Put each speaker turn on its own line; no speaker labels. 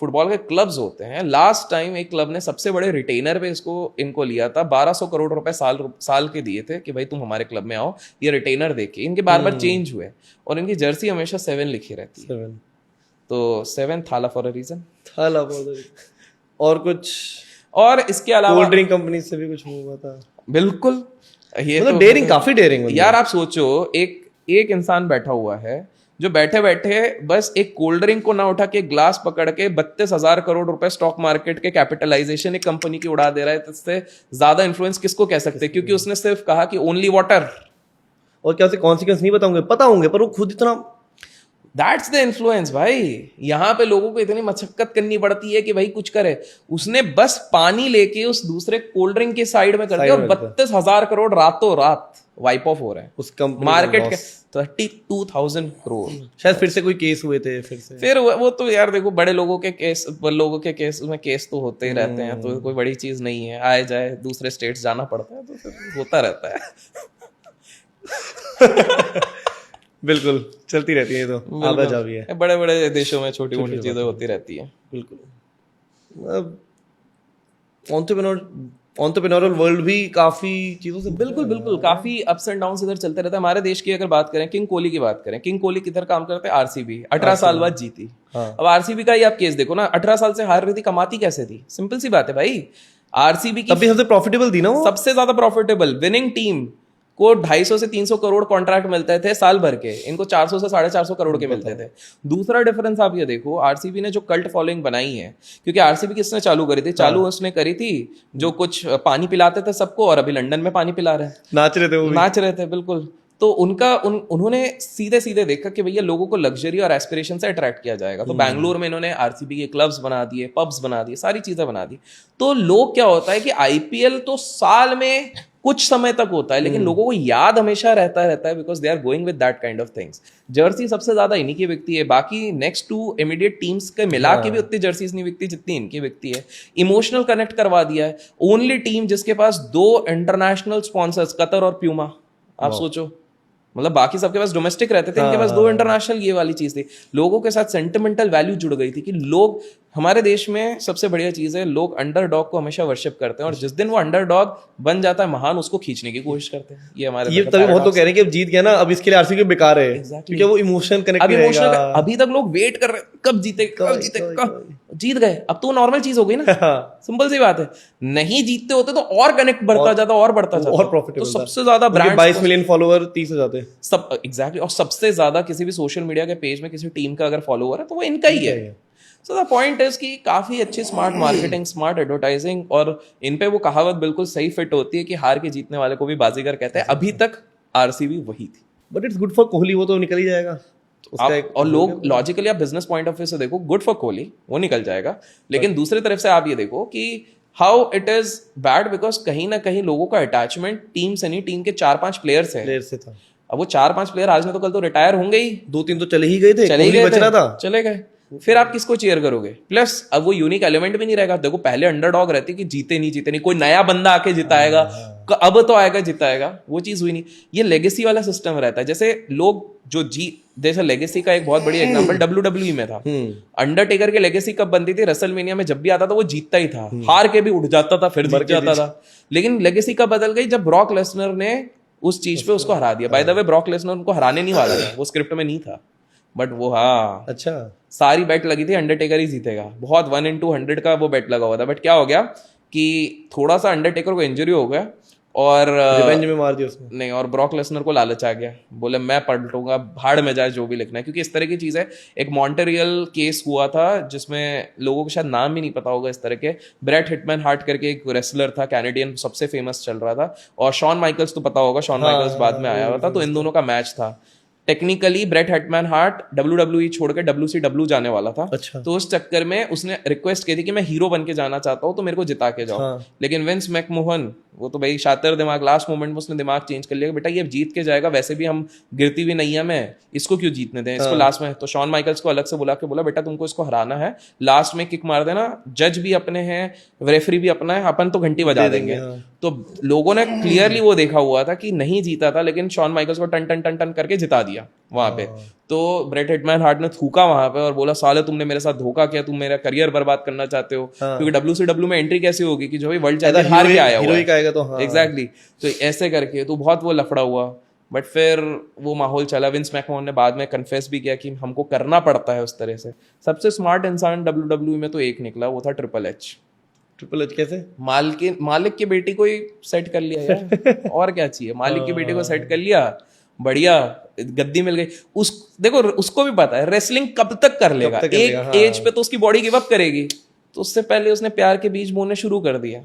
Football के clubs होते हैं, लास्ट टाइम एक क्लब ने सबसे बड़े रिटेनर पे इनको लिया था, 1200 करोड़ रुपए साल के दिए थे कि भाई तुम हमारे क्लब में आओ, ये रिटेनर देके। इनके बार बार चेंज हुए और इनकी जर्सी हमेशा 7 लिखी रहती है, तो 7 थाला फॉर अ रीजन।
थाला फॉर अ रीजन। और कुछ,
और इसके अलावा
कोल्ड ड्रिंक कंपनी से भी कुछ हुआ था।
बिल्कुल, ये
मतलब
तो
डेयरिंग, काफी डेयरिंग
यार। आप सोचो, एक इंसान बैठा हुआ है जो बैठे बैठे बस एक कोल्ड ड्रिंक को ना उठा के एक ग्लास पकड़ के 32,000 करोड़ रुपए स्टॉक मार्केट के कैपिटलाइजेशन एक कंपनी की उड़ा दे रहा है। तो इससे ज्यादा इन्फ्लुएंस किसको कह सकते हैं, क्योंकि उसने सिर्फ कहा कि ओनली वाटर।
और क्या, उसे कॉन्सिक्वेंस नहीं बताऊंगे, पता होंगे, पर वो खुद इतना,
दैट्स द इन्फ्लुएंस भाई। यहाँ पे लोगों को इतनी मशक्कत करनी पड़ती है कि भाई कुछ करे। उसने बस पानी लेके उस दूसरे कोल्ड ड्रिंक के साइड में कर दिया और 32,000 करोड़ रातों रात वाइप ऑफ हो रहे हैं
उस कंपनी
मार्केट के। 32,000 करोड़।
शायद फिर से कोई केस हुए थे
फिर वो तो यार देखो, बड़े लोगों के केस में केस तो होते ही रहते हैं, तो कोई बड़ी चीज नहीं है। आए जाए दूसरे स्टेट्स जाना पड़ता है, तो फिर होता रहता है।
बिल्कुल चलती रहती है, तो आवा जा भी है।
बड़े बड़े देशों में छोटी मोटी चीजें होती रहती है।
बिल्कुल। एंटरप्रेन्योरल वर्ल्ड भी काफी चीजों से,
बिल्कुल काफी अप्स एंड डाउन्स इधर चलते रहता है। हमारे देश की अगर बात करें, किंग कोहली की बात करें, किंग कोहली किधर काम करते हैं, आरसीबी। 18 साल बाद जीती। अब आरसीबी का ही आप केस देखो ना, 18 साल से हार रही थी, कमाती कैसे थी? सिंपल सी बात है भाई, आरसीबी की
तब भी सबसे प्रॉफिटेबल थी ना वो,
सबसे ज्यादा प्रॉफिटेबल विनिंग टीम को 250 से 300 करोड़ कॉन्ट्रैक्ट मिलते थे साल भर के, इनको 400 से 450 करोड़ के मिलते थे। दूसरा डिफरेंस आप ये देखो, आरसीबी ने जो कल्ट फॉलोइंग बनाई है, क्योंकि आरसीबी किसने चालू करी थी? उसने करी थी जो कुछ पानी पिलाते थे सबको, और अभी लंदन में पानी पिला रहे हैं,
नाच रहे थे
बिल्कुल। तो उन्होंने सीधे सीधे देखा कि भैया लोगों को लग्जरी और एस्पिरेशन से अट्रैक्ट किया जाएगा, तो बैंगलोर में इन्होंने आरसीबी के क्लब्स बना दिए, पब्स बना दिए, सारी चीजें बना दी। तो लोग, क्या होता है कि आईपीएल तो साल में कुछ समय तक होता है, लेकिन लोगों को याद हमेशा रहता है, because they are going with that kind of things. Jersey सबसे ज्यादा इन्हीं की बिकती है, बाकी नेक्स्ट टू इमीडिएट टीम्स के मिला के भी उतनी जर्सीज नहीं बिकती जितनी इनकी बिकती है। इमोशनल कनेक्ट करवा दिया है। ओनली टीम जिसके पास 2 इंटरनेशनल स्पॉन्सर्स, कतर और प्यूमा। आप सोचो, मतलब बाकी सबके पास डोमेस्टिक रहते थे, इनके पास 2 इंटरनेशनल, ये वाली चीज थी। लोगों के साथ सेंटिमेंटल वैल्यू जुड़ गई थी कि लोग, हमारे देश में सबसे बढ़िया चीज है, लोग अंडरडॉग को हमेशा वर्शिप करते हैं, और जिस दिन वो अंडरडॉग बन जाता है महान, उसको खींचने की कोशिश करते हैं। ये हमारे
तभी बहुत लोग कह रहे हैं कि अब जीत गया ना, अब इसके लिए आरसीबी बेकार है, क्योंकि वो इमोशन कनेक्ट रहेगा।
अभी तक लोग वेट कर रहे हैं, कब जीते। जीत गए, अब तो नॉर्मल चीज हो गई ना। सिंपल सी बात है, नहीं जीतते होते तो और कनेक्ट बढ़ता जाता, और बढ़ता जाता,
और प्रॉफिटेबल।
तो सबसे ज्यादा ब्रांड
22 मिलियन फॉलोअर 30 हो जाते
सब, एग्जैक्टली। और सबसे ज्यादा किसी भी सोशल मीडिया के पेज में किसी टीम का अगर फॉलोअर है तो वो इनका ही है। सो द पॉइंट इज कि काफी अच्छी स्मार्ट मार्केटिंग, स्मार्ट एडवर्टाइजिंग, और इन पे वो कहावत बिल्कुल सही फिट होती है कि हार के जीतने वाले को भी बाजीगर कहते हैं। अभी तक आरसीबी वही थी।
But it's good for Kohli, वो तो निकल ही जाएगा।
और लोग लॉजिकली, आप बिजनेस पॉइंट ऑफ व्यू से देखो, गुड फॉर कोहली, वो निकल जाएगा। लेकिन दूसरी तरफ से आप ये देखो कि how it is bad, because कहीं ना कहीं लोगों का अटैचमेंट टीम से नहीं, टीम के 4-5 प्लेयर से था। अब वो 4-5 प्लेयर आज नहीं तो कल तो रिटायर होंगे ही।
2-3 तो चले ही गए थे,
चले गए। फिर आप किसको चीयर करोगे? प्लस अब वो यूनिक एलिमेंट भी नहीं रहेगा। देखो, पहले अंडरडॉग रहती कि जीते नहीं, कोई नया बंदा आके जिताएगा, अब तो आएगा जिताएगा, वो चीज हुई नहीं। ये लेगेसी वाला सिस्टम रहता है। जैसे लोग जो जैसे लेगेसी का एक बहुत बढ़िया एग्जांपल WWE में था। अंडरटेकर की लेगेसी कब बनती थी? रेसलमेनिया में जब भी आता था वो जीतता ही था, हार के भी उठ जाता था, फिर जीत जाता था। लेकिन लेगेसी कब बदल गई? जब ब्रॉक लेसनर ने उस चीज पे उसको हरा दिया। By the way, Brock Lesnar उनको हराने नहीं वाला था, वो स्क्रिप्ट में नहीं था, बट वो, हाँ,
अच्छा,
सारी बेट लगी थी अंडरटेकर ही जीतेगा। बहुत 1/200 का वो बेट लगा हुआ था। बट क्या हो गया कि थोड़ा सा अंडरटेकर को इंजरी हो गया, और
रिवेंज में मार दिया उसने।
नहीं, और ब्रॉक लेसनर को लालच आ गया, बोले मैं पलटूंगा, भाड़ में जाए जो भी लिखना है। क्योंकि इस तरह की चीज है। एक मॉन्टेरियल केस हुआ था जिसमें लोगों को शायद नाम भी नहीं पता होगा इस तरह के, ब्रेट हिटमैन हार्ट करके एक रेसलर था, कैनेडियन, सबसे फेमस चल रहा था, और शॉन माइकल्स तो पता होगा, शॉन माइकल्स बाद में आया हुआ था। तो इन दोनों का मैच था। Technically Bret Hitman Hart WWE छोड़ के WCW जाने वाला था।
अच्छा।
तो उस चक्कर में उसने रिक्वेस्ट की थी कि मैं हीरो बन के जाना चाहता हूँ, तो मेरे को जिता के जाओ।
हाँ।
लेकिन विंस मैकमोहन, वो तो भाई शातिर दिमाग, लास्ट मोमेंट में उसने दिमाग चेंज कर लिया कि बेटा ये जीत के जाएगा, वैसे भी हम गिरती हुई नैया में, इसको क्यों जीतने दें, इसको लास्ट में। तो शॉन माइकल्स को अलग से बुला के बोला, बेटा तुमको इसको हराना है, लास्ट में किक मार देना, जज भी अपने हैं, रेफरी भी अपना है, अपन तो घंटी बजा देंगे। तो लोगों ने क्लियरली वो देखा हुआ था कि नहीं जीता था, लेकिन शॉन माइकल्स को टन टन टन टन करके जिता दिया। वहां पे। तो ब्रेट हिटमैन हार्ट ने थूका वहां पे और बोला साले तुमने मेरे साथ धोखा किया, तुम मेरा करियर बर्बाद करना चाहते हो। क्योंकि WCW में एंट्री कैसी होगी कि जो भाई वर्ल्ड चैंपियन हार के आया हुआ
हीरोइक आएगा तो हाँ
एग्जैक्टली। तो ऐसे करके तो बहुत वो लफड़ा हुआ, बट फिर वो माहौल चला। विंस मैकमोहन ने बाद में कन्फेस भी किया कि हमको करना पड़ता है उस तरह से। सबसे स्मार्ट इंसान WWE में तो एक निकला, वो था ट्रिपल एच।
ट्रिपल एच कैसे?
मालिक की बेटी को ही सेट कर लिया यार और क्या चाहिए। मालिक की बेटी को सेट कर लिया, बढ़िया गद्दी मिल गई। देखो उसको भी पता है रेसलिंग कब तक कर लेगा, एक एज पे तो उसकी बॉडी गिव अप करेगी। तो उससे पहले उसने प्यार के बीज बोने शुरू कर दिया।